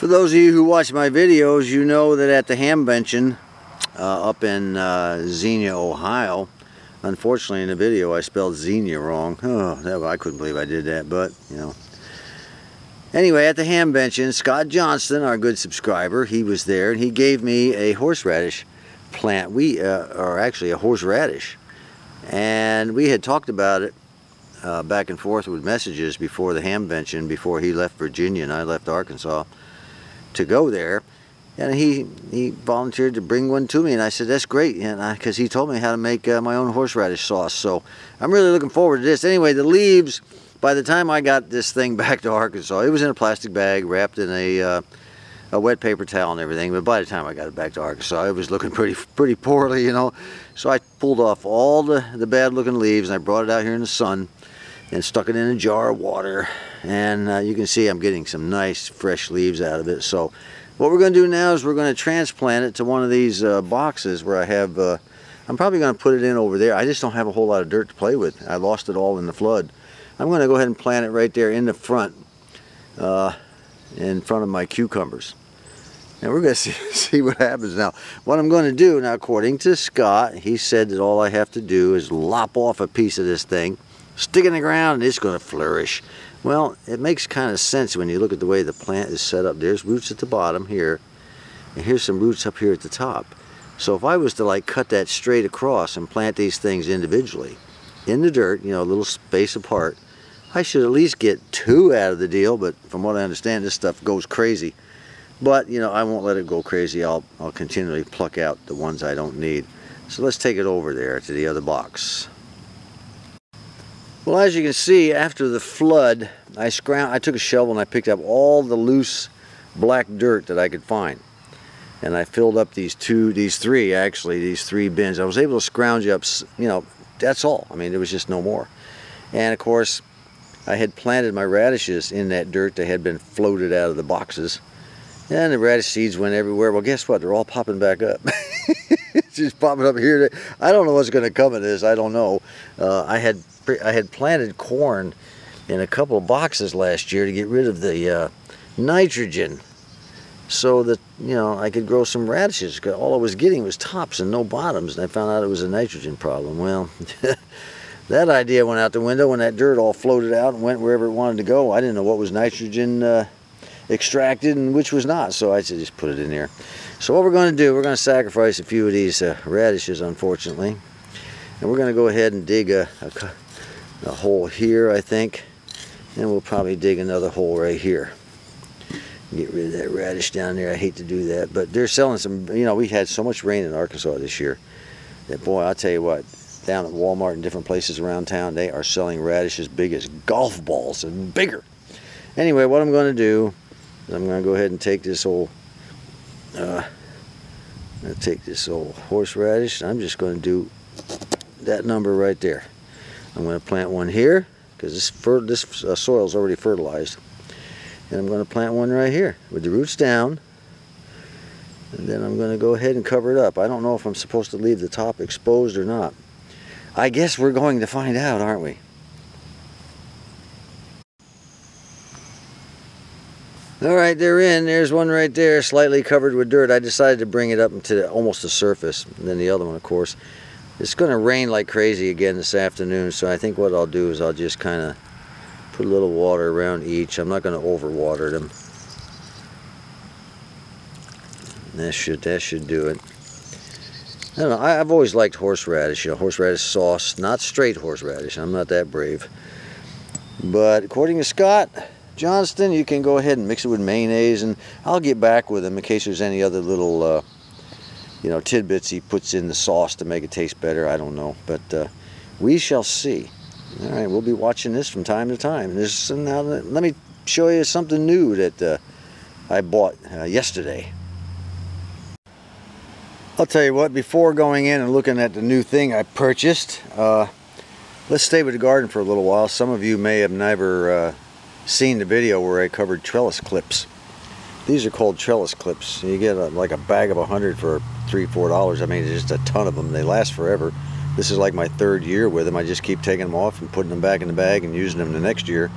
For those of you who watch my videos, you know that at the ham benching up in Xenia, Ohio, unfortunately in the video I spelled Xenia wrong. Oh, I couldn't believe I did that, but you know. Anyway, at the ham benching, Scott Johnston, our good subscriber, he was there and he gave me a horseradish plant. Or actually a horseradish, and we had talked about it back and forth with messages before the ham benching, before he left Virginia and I left Arkansas to go there, and he volunteered to bring one to me, and I said that's great, and because he told me how to make my own horseradish sauce. So I'm really looking forward to this. Anyway, the leaves, by the time I got this thing back to Arkansas, it was in a plastic bag wrapped in a wet paper towel and everything, but by the time I got it back to Arkansas it was looking pretty poorly, you know. So I pulled off all the bad looking leaves and I brought it out here in the sun and stuck it in a jar of water, and you can see I'm getting some nice fresh leaves out of it. So what we're going to do now is we're going to transplant it to one of these boxes where I have, I'm probably going to put it in over there. I just don't have a whole lot of dirt to play with. I lost it all in the flood. I'm going to go ahead and plant it right there in the front, in front of my cucumbers. And we're going to see what happens now. What I'm going to do now, according to Scott, he said that all I have to do is lop off a piece of this thing, stick it in the ground, and it's going to flourish. Well, it makes kind of sense when you look at the way the plant is set up. There's roots at the bottom here, and here's some roots up here at the top. So if I was to like cut that straight across and plant these things individually in the dirt, you know, a little space apart, I should at least get 2 out of the deal. But from what I understand, this stuff goes crazy. But you know, I won't let it go crazy. I'll continually pluck out the ones I don't need. So let's take it over there to the other box. Well, as you can see, after the flood, I took a shovel and I picked up all the loose black dirt that I could find, and I filled up these three bins. I was able to scrounge up, you know, that's all. I mean, there was just no more. And of course, I had planted my radishes in that dirt that had been floated out of the boxes, and the radish seeds went everywhere. Well, guess what? They're all popping back up. It's just popping up here. I don't know what's going to come of this. I don't know. I had planted corn in a couple of boxes last year to get rid of the nitrogen, so that, you know, I could grow some radishes. All I was getting was tops and no bottoms, and I found out it was a nitrogen problem. Well, that idea went out the window when that dirt all floated out and went wherever it wanted to go. I didn't know what was nitrogen extracted and which was not, so I said just put it in there. So what we're going to do, we're going to sacrifice a few of these radishes, unfortunately, and we're going to go ahead and dig a hole here, I think, and we'll probably dig another hole right here. Get rid of that radish down there. I hate to do that, but they're selling some, you know, we had so much rain in Arkansas this year that, boy, I'll tell you what, down at Walmart and different places around town, they are selling radishes big as golf balls and bigger. Anyway, what I'm going to do is I'm going to go ahead and take this old horseradish, and I'm just going to do that number right there. I'm going to plant one here because this soil is already fertilized, and I'm going to plant one right here with the roots down, and then I'm going to go ahead and cover it up. I don't know if I'm supposed to leave the top exposed or not. I guess we're going to find out, aren't we? Alright, they're in. There's one right there, slightly covered with dirt. I decided to bring it up into almost the surface. And then the other one, of course. It's going to rain like crazy again this afternoon, so I think what I'll do is I'll just kind of put a little water around each. I'm not going to overwater them. That should do it. I don't know, I've always liked horseradish, you know, horseradish sauce, not straight horseradish. I'm not that brave. But according to Scott Johnston, you can go ahead and mix it with mayonnaise, and I'll get back with him in case there's any other little you know, tidbits he puts in the sauce to make it taste better. I don't know, but we shall see. All right, we'll be watching this from time to time. Now let me show you something new that I bought yesterday. I'll tell you what, before going in and looking at the new thing I purchased, let's stay with the garden for a little while. Some of you may have never seen the video where I covered trellis clips. These are called trellis clips. You get like a bag of 100 for $3-4. I mean, there's just a ton of them. They last forever. This is like my 3rd year with them. I just keep taking them off and putting them back in the bag and using them the next year.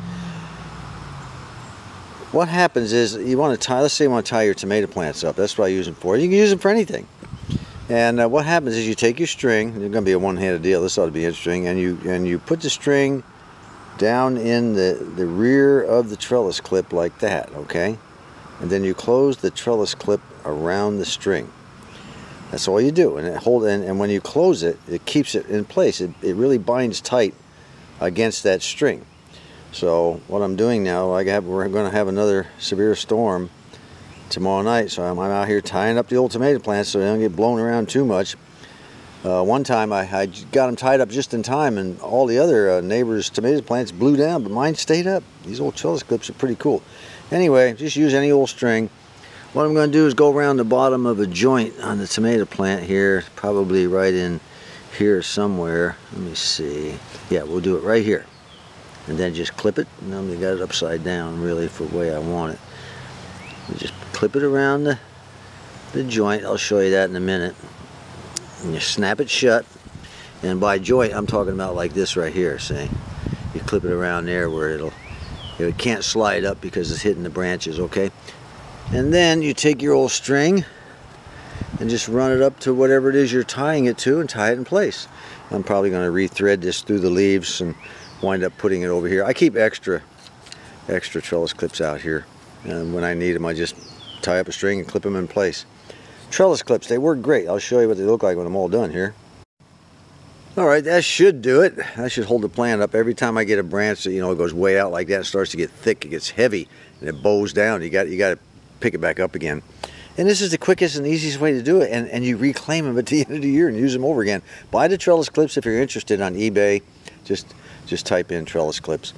what happens is you want to tie, let's say you want to tie your tomato plants up. That's what I use them for. You can use them for anything. And what happens is you take your string. It's going to be a one-handed deal. This ought to be interesting. And you put the string down in the rear of the trellis clip like that, okay? And then you close the trellis clip around the string. That's all you do. And when you close it, it keeps it in place. It really binds tight against that string. So what I'm doing now, we're going to have another severe storm tomorrow night, so I'm out here tying up the old tomato plants so they don't get blown around too much. One time I got them tied up just in time, and all the other neighbors' tomato plants blew down, but mine stayed up. These old trellis clips are pretty cool. Anyway, just use any old string. What I'm going to do is go around the bottom of a joint on the tomato plant here, probably right in here somewhere. Let me see. Yeah, we'll do it right here. And then just clip it. And then we got it upside down, really, for the way I want it. You just clip it around the joint. I'll show you that in a minute. And you snap it shut. And by joint, I'm talking about like this right here, see? You clip it around there where it can't slide up because it's hitting the branches, okay? And then you take your old string and just run it up to whatever it is you're tying it to and tie it in place. I'm probably going to re-thread this through the leaves and wind up putting it over here. I keep extra trellis clips out here, and when I need them I just tie up a string and clip them in place. Trellis clips, they work great. I'll show you what they look like when I'm all done here. Alright, that should do it. That should hold the plant up. Every time I get a branch that, you know, it goes way out like that, it starts to get thick, it gets heavy, and it bows down. You got to pick it back up again. And this is the quickest and easiest way to do it, and you reclaim them at the end of the year and use them over again. Buy the trellis clips if you're interested on eBay. Just type in trellis clips.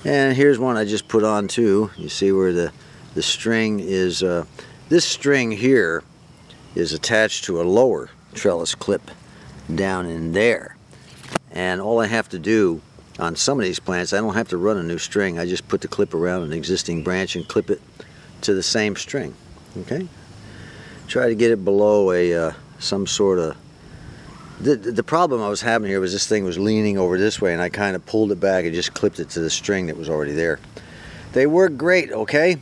And here's one I just put on too. You see where the string is, this string here is attached to a lower trellis clip down in there. And all I have to do on some of these plants, I don't have to run a new string. I just put the clip around an existing branch and clip it to the same string. Okay? Try to get it below some sort of... The problem I was having here was this thing was leaning over this way, and I kind of pulled it back and just clipped it to the string that was already there. They work great, okay?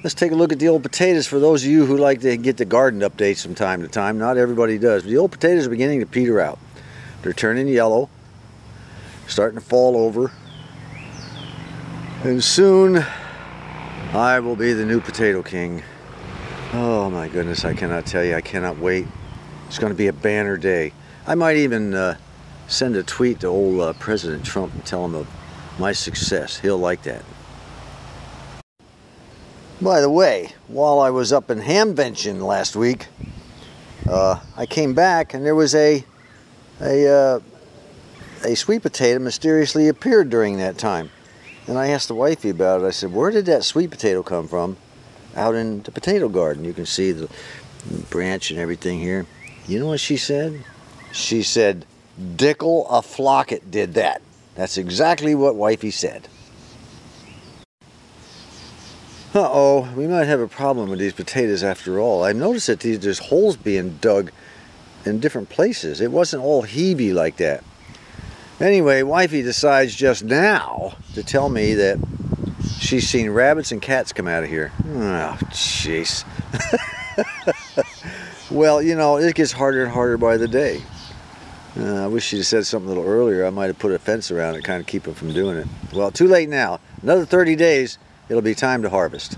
Let's take a look at the old potatoes for those of you who like to get the garden updates from time to time. Not everybody does. But the old potatoes are beginning to peter out. They're turning yellow, starting to fall over. And soon I will be the new potato king. Oh my goodness, I cannot tell you. I cannot wait. It's going to be a banner day. I might even send a tweet to old President Trump and tell him of my success. He'll like that. By the way, while I was up in Hamvention last week, I came back and there was a sweet potato mysteriously appeared during that time. And I asked the wifey about it. I said, where did that sweet potato come from? Out in the potato garden. You can see the branch and everything here. You know what she said? She said, Dickel a Flocket did that. That's exactly what wifey said. Uh-oh, we might have a problem with these potatoes after all. I noticed that there's holes being dug in different places. It wasn't all heavy like that. Anyway, wifey decides just now to tell me that she's seen rabbits and cats come out of here. Oh, jeez. Well, you know, it gets harder and harder by the day. I wish she'd have said something a little earlier. I might have put a fence around it, kind of keep them from doing it. Well, too late now. Another 30 days, it'll be time to harvest.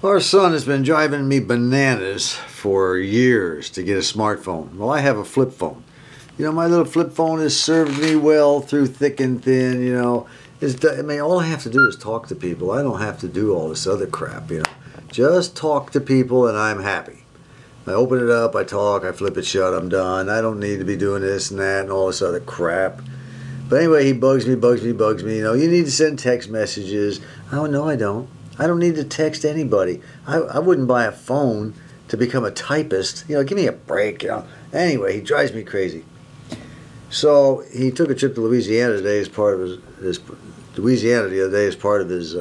Our son has been driving me bananas for years to get a smartphone. Well, I have a flip phone. You know, my little flip phone has served me well through thick and thin, you know. I mean, all I have to do is talk to people. I don't have to do all this other crap, you know. Just talk to people and I'm happy. I open it up, I talk, I flip it shut, I'm done. I don't need to be doing this and that and all this other crap. But anyway, he bugs me. You know, you need to send text messages. Oh, no, I don't. I don't need to text anybody. I wouldn't buy a phone to become a typist. You know, give me a break, you know. Anyway, he drives me crazy. So he took a trip to Louisiana today as part of his Louisiana the other day as part of his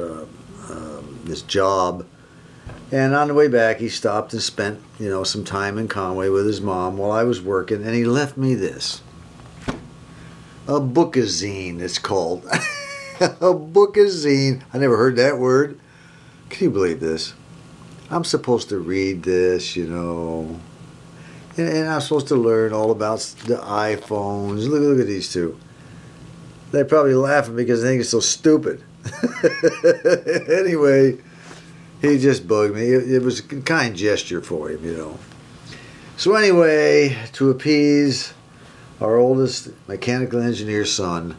job. And on the way back, he stopped and spent, you know, some time in Conway with his mom while I was working, and he left me this. A bookazine, it's called. A bookazine. I never heard that word. Can you believe this? I'm supposed to read this, you know. And I'm supposed to learn all about the iPhones. Look at these two. They're probably laughing because they think it's so stupid. Anyway, he just bugged me. It was a kind gesture for him, you know. So anyway, to appease our oldest mechanical engineer son,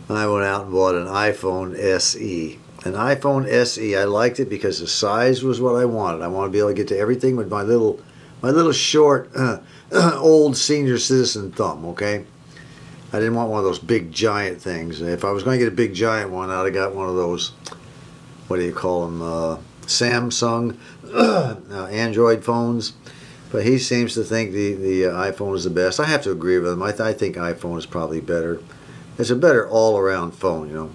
I went out and bought an iPhone SE. An iPhone SE. I liked it because the size was what I wanted. I wanted to be able to get to everything with my little short, old senior citizen thumb, okay? I didn't want one of those big giant things. If I was going to get a big giant one, I'd have got one of those, what do you call them, Samsung Android phones. But he seems to think the iPhone is the best. I have to agree with him. I think iPhone is probably better. It's a better all-around phone, you know.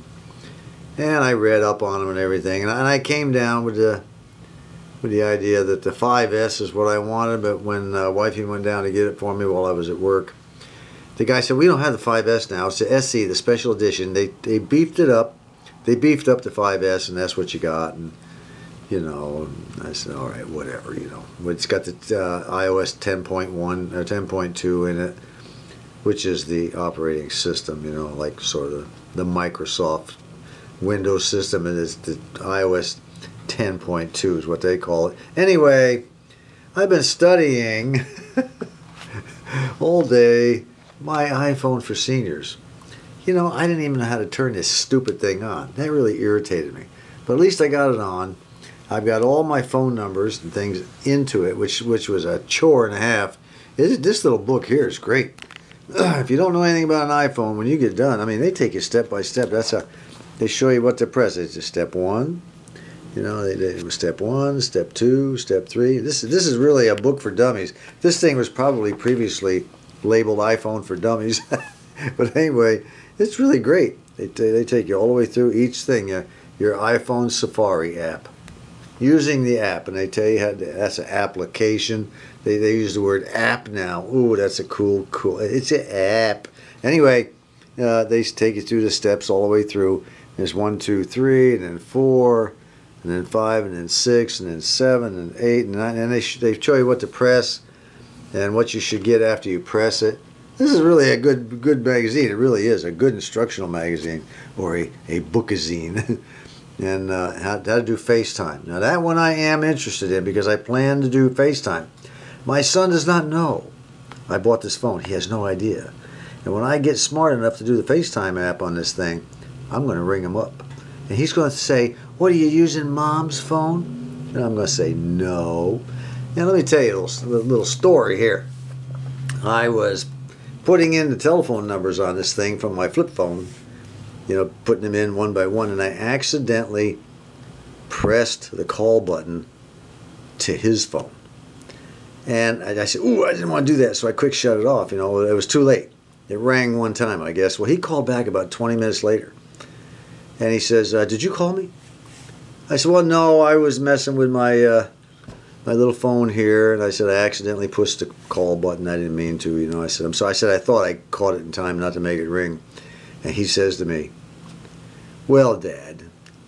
And I read up on them and everything. And I came down with the idea that the 5S is what I wanted. But when wifey went down to get it for me while I was at work, the guy said, we don't have the 5S now. It's the SE, the special edition. They beefed it up. They beefed up the 5S, and that's what you got. And, you know, I said, all right, whatever, you know. It's got the iOS 10.1 or 10.2 in it, which is the operating system, you know, like sort of the Microsoft Windows system, and it's the iOS 10.2 is what they call it. Anyway, I've been studying all day my iPhone for seniors. You know, I didn't even know how to turn this stupid thing on. That really irritated me. But at least I got it on. I've got all my phone numbers and things into it, which was a chore and a half. This little book here is great. If you don't know anything about an iPhone, when you get done, I mean, they take you step by step. That's how they show you what to press. It's just step one. You know, it was step one, step two, step three. This is really a book for dummies. This thing was probably previously labeled iPhone for Dummies. But anyway, it's really great. They take you all the way through each thing. Your iPhone Safari app. Using the app, and they tell you how that's an application. They use the word app now. Ooh, that's a cool. It's an app. Anyway, they take you through the steps all the way through. There's 1, 2, 3, and then 4, and then 5, and then 6, and then 7, and 8, and 9. And they show you what to press and what you should get after you press it. This is really a good magazine. It really is a good instructional magazine, or a bookazine. And how to do FaceTime. Now that one I am interested in because I plan to do FaceTime. My son does not know I bought this phone. He has no idea. And when I get smart enough to do the FaceTime app on this thing, I'm going to ring him up. And he's going to say, what, are you using Mom's phone? And I'm going to say, no. Now let me tell you a little story here. I was putting in the telephone numbers on this thing from my flip phone, you know, putting them in one by one, and I accidentally pressed the call button to his phone. And I said, ooh, I didn't want to do that, so I quick shut it off. You know, it was too late. It rang one time, I guess. Well, he called back about 20 minutes later. And he says, did you call me? I said, well, no, I was messing with my my little phone here. And I said, I accidentally pushed the call button. I didn't mean to, you know. I said, I'm sorry. I said, I thought I caught it in time not to make it ring. And he says to me, well, Dad,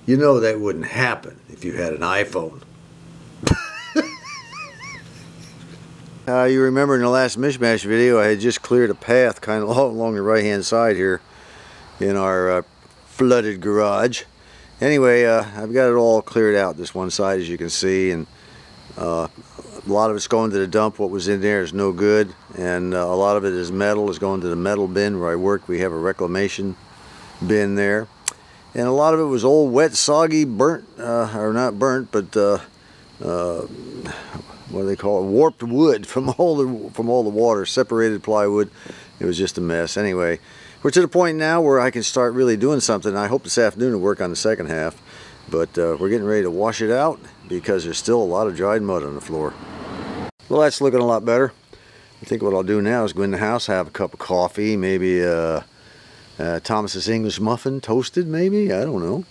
you know that wouldn't happen if you had an iPhone. You remember in the last Mish-Mash video, I had just cleared a path kind of along the right-hand side here in our flooded garage. Anyway, I've got it all cleared out, this one side, as you can see, and a lot of it's going to the dump. What was in there is no good, and a lot of it is metal. It's going to the metal bin where I work. We have a reclamation bin there, and a lot of it was old, wet, soggy, burnt, or not burnt, but what do they call it? Warped wood from all the water, separated plywood. It was just a mess. Anyway, we're to the point now where I can start really doing something. I hope this afternoon to work on the second half, but we're getting ready to wash it out because there's still a lot of dried mud on the floor. Well, that's looking a lot better. I think what I'll do now is go in the house, have a cup of coffee, maybe Thomas's English muffin, toasted maybe, I don't know.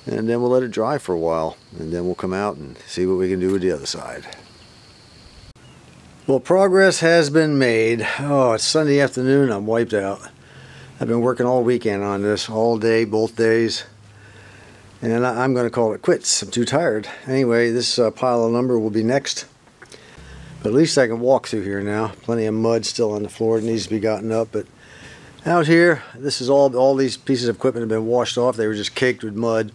And then we'll let it dry for a while, and then we'll come out and see what we can do with the other side. Well, progress has been made. Oh, it's Sunday afternoon, I'm wiped out. I've been working all weekend on this, all day, both days. And I'm going to call it quits. I'm too tired. Anyway, this pile of lumber will be next. But at least I can walk through here now. Plenty of mud still on the floor. It needs to be gotten up. But out here, this is all these pieces of equipment have been washed off. They were just caked with mud.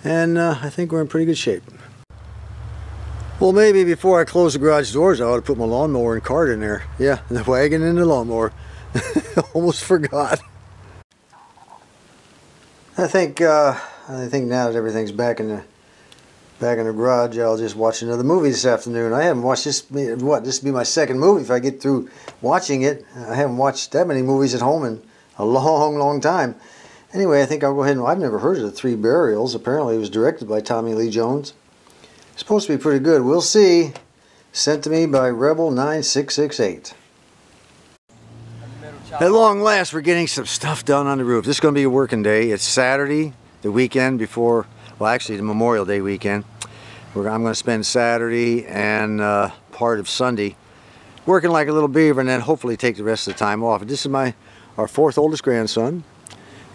And I think we're in pretty good shape. Well, maybe before I close the garage doors, I ought to put my lawnmower and cart in there. Yeah, the wagon and the lawnmower. Almost forgot. I think now that everything's back in the garage, I'll just watch another movie this afternoon. I haven't watched this. This will be my second movie if I get through watching it. I haven't watched that many movies at home in a long time. Anyway, I think I'll go ahead and... I've never heard of The Three Burials. Apparently it was directed by Tommy Lee Jones. It's supposed to be pretty good. We'll see. Sent to me by Rebel 9668. At long last, we're getting some stuff done on the roof. This is going to be a working day. It's Saturday, the weekend before, well, actually the Memorial Day weekend. I'm going to spend Saturday and part of Sunday working like a little beaver, and then hopefully take the rest of the time off. This is our fourth oldest grandson,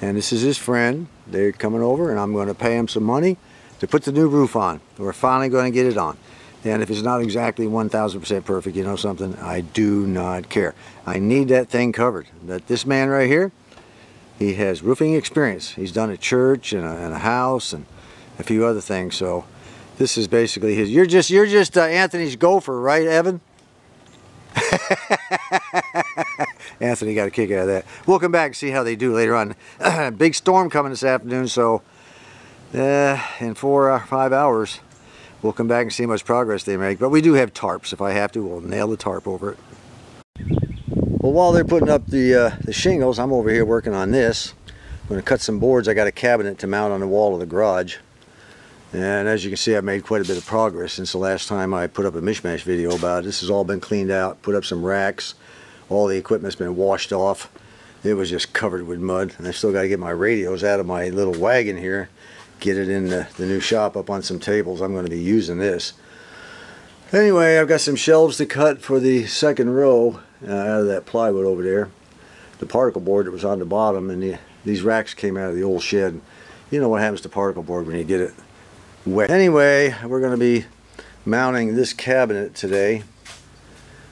and this is his friend. They're coming over, and I'm going to pay him some money to put the new roof on. We're finally going to get it on. And if it's not exactly 1000% perfect, you know something, I do not care. I need that thing covered. That this man right here, he has roofing experience. He's done a church and a house and a few other things. So this is basically his. You're just Anthony's gopher, right, Evan? Anthony got a kick out of that. We'll come back and see how they do later on. Big storm coming this afternoon, so in 4 or 5 hours. We'll come back and see how much progress they make. But we do have tarps. If I have to, we'll nail the tarp over it. Well, while they're putting up the shingles, I'm over here working on this. I'm going to cut some boards. I got a cabinet to mount on the wall of the garage. And as you can see, I've made quite a bit of progress since the last time I put up a Mish-Mash video about it. This has all been cleaned out, put up some racks. All the equipment's been washed off. It was just covered with mud. And I still got to get my radios out of my little wagon here. Get it in the new shop up on some tables. I'm going to be using this. Anyway, I've got some shelves to cut for the second row out of that plywood over there. The particle board that was on the bottom, and these racks came out of the old shed. You know what happens to particle board when you get it wet. Anyway, we're going to be mounting this cabinet today.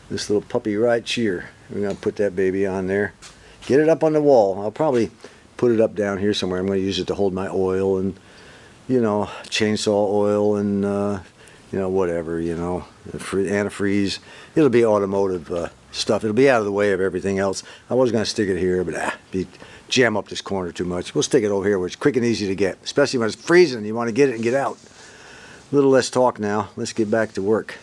This little puppy right here. We're going to put that baby on there. Get it up on the wall. I'll probably put it up down here somewhere. I'm going to use it to hold my oil and, you know, chainsaw oil and, you know, whatever, you know, antifreeze. It'll be automotive stuff. It'll be out of the way of everything else. I was going to stick it here, but jam up this corner too much. We'll stick it over here where it's quick and easy to get, especially when it's freezing. You want to get it and get out. A little less talk now. Let's get back to work.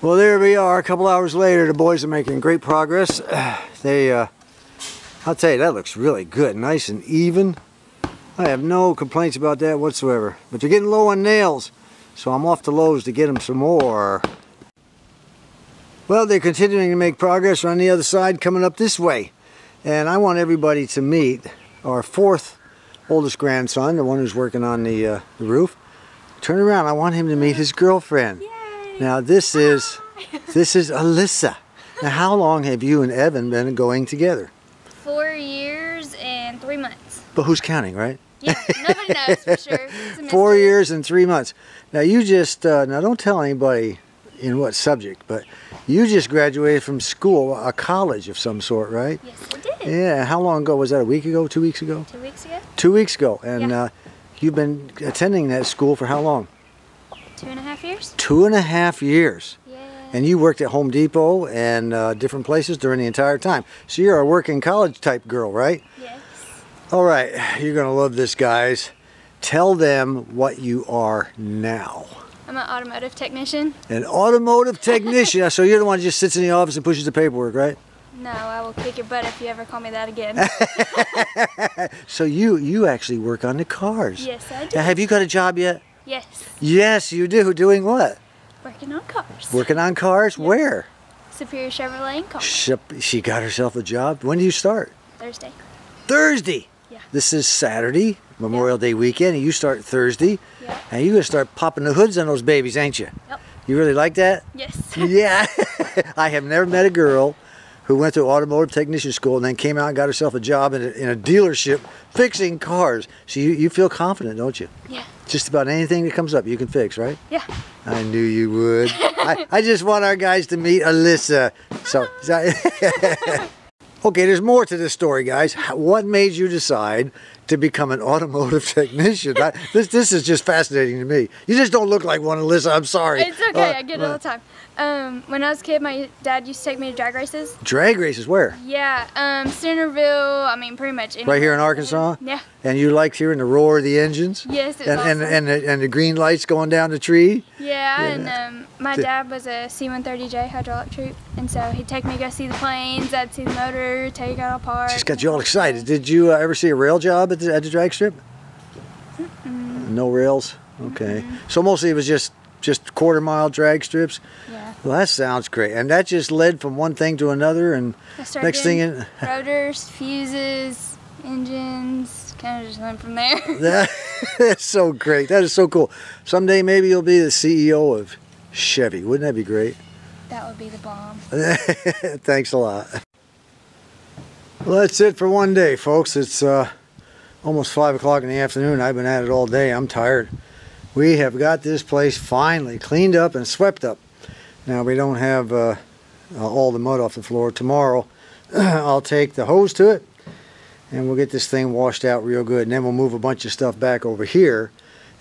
Well, there we are. A couple hours later, the boys are making great progress. I'll tell you, that looks really good. Nice and even. I have no complaints about that whatsoever. But they're getting low on nails, so I'm off to Lowe's to get them some more. Well, they're continuing to make progress on the other side, coming up this way. And I want everybody to meet our fourth oldest grandson, the one who's working on the roof. Turn around. I want him to meet his girlfriend. Yay. Now, this is Alyssa. Now, how long have you and Evan been going together? 4 years and 3 months. But who's counting, right? Yeah, nobody knows for sure. It's a 4 years and 3 months. Now you just, now don't tell anybody in what subject, but you just graduated from school, a college of some sort, right? Yes, I did. Yeah, how long ago? Was that a week ago, 2 weeks ago? 2 weeks ago. 2 weeks ago. And yeah. You've been attending that school for how long? 2.5 years. 2.5 years. Yeah. And you worked at Home Depot and different places during the entire time. So you're a working college type girl, right? Yes. All right, you're going to love this, guys. Tell them what you are now. I'm an automotive technician. An automotive technician. So you're the one who just sits in the office and pushes the paperwork, right? No, I will kick your butt if you ever call me that again. So you actually work on the cars. Yes, I do. Now, have you got a job yet? Yes. Yes, you do. Doing what? Working on cars. Working on cars? Yep. Where? Superior Chevrolet in Colorado. She got herself a job. When do you start? Thursday. Thursday? Yeah. This is Saturday, Memorial Day weekend, and you start Thursday. Yeah. And you're going to start popping the hoods on those babies, ain't you? Yep. You really like that? Yes. Yeah. I have never met a girl who went to automotive technician school and then came out and got herself a job in a dealership fixing cars. So you feel confident, don't you? Yeah. Just about anything that comes up you can fix, right? Yeah. I knew you would. I just want our guys to meet Alyssa. So, okay, there's more to this story, guys. What made you decide to become an automotive technician? This is just fascinating to me. You just don't look like one, Alyssa. I'm sorry. It's okay. I get it all the time. When I was a kid, my dad used to take me to drag races. Drag races? Where? Yeah, Centerville. I mean, pretty much anywhere. Right here in Arkansas? Yeah. And you liked hearing the roar of the engines? Yes, it was awesome. And the green lights going down the tree? Yeah, and my dad was a C-130J hydraulic troop, and so he'd take me to go see the planes. I'd see the motor, take it all apart. Just got you all excited. Did you ever see a rail job at the drag strip? No rails? Okay. So mostly it was just quarter-mile drag strips? Yeah. Well, that sounds great. And that just led from one thing to another, and next thing in rotors, fuses, engines, kind of just went from there. That's so great. That is so cool. Someday maybe you'll be the CEO of Chevy. Wouldn't that be great? That would be the bomb. Thanks a lot. Well, that's it for one day, folks. It's almost 5 o'clock in the afternoon. I've been at it all day. I'm tired. We have got this place finally cleaned up and swept up. Now, we don't have all the mud off the floor. Tomorrow, I'll take the hose to it, and we'll get this thing washed out real good. And then we'll move a bunch of stuff back over here,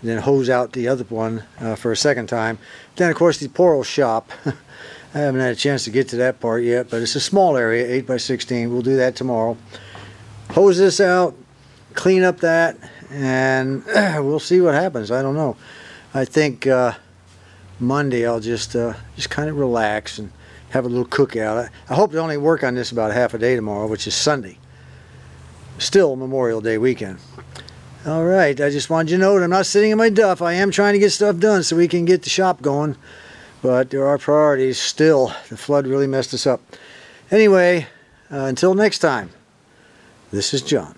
and then hose out the other one for a second time. Then, of course, the poor old shop. I haven't had a chance to get to that part yet, but it's a small area, 8 by 16. We'll do that tomorrow. Hose this out, clean up that, and we'll see what happens. I don't know. I think Monday I'll just kind of relax and have a little cookout. I hope to only work on this about half a day tomorrow, which is Sunday. Still Memorial Day weekend. All right, I just wanted you to know that I'm not sitting in my duff. I am trying to get stuff done so we can get the shop going, but there are priorities still. The flood really messed us up. Anyway, until next time, this is John.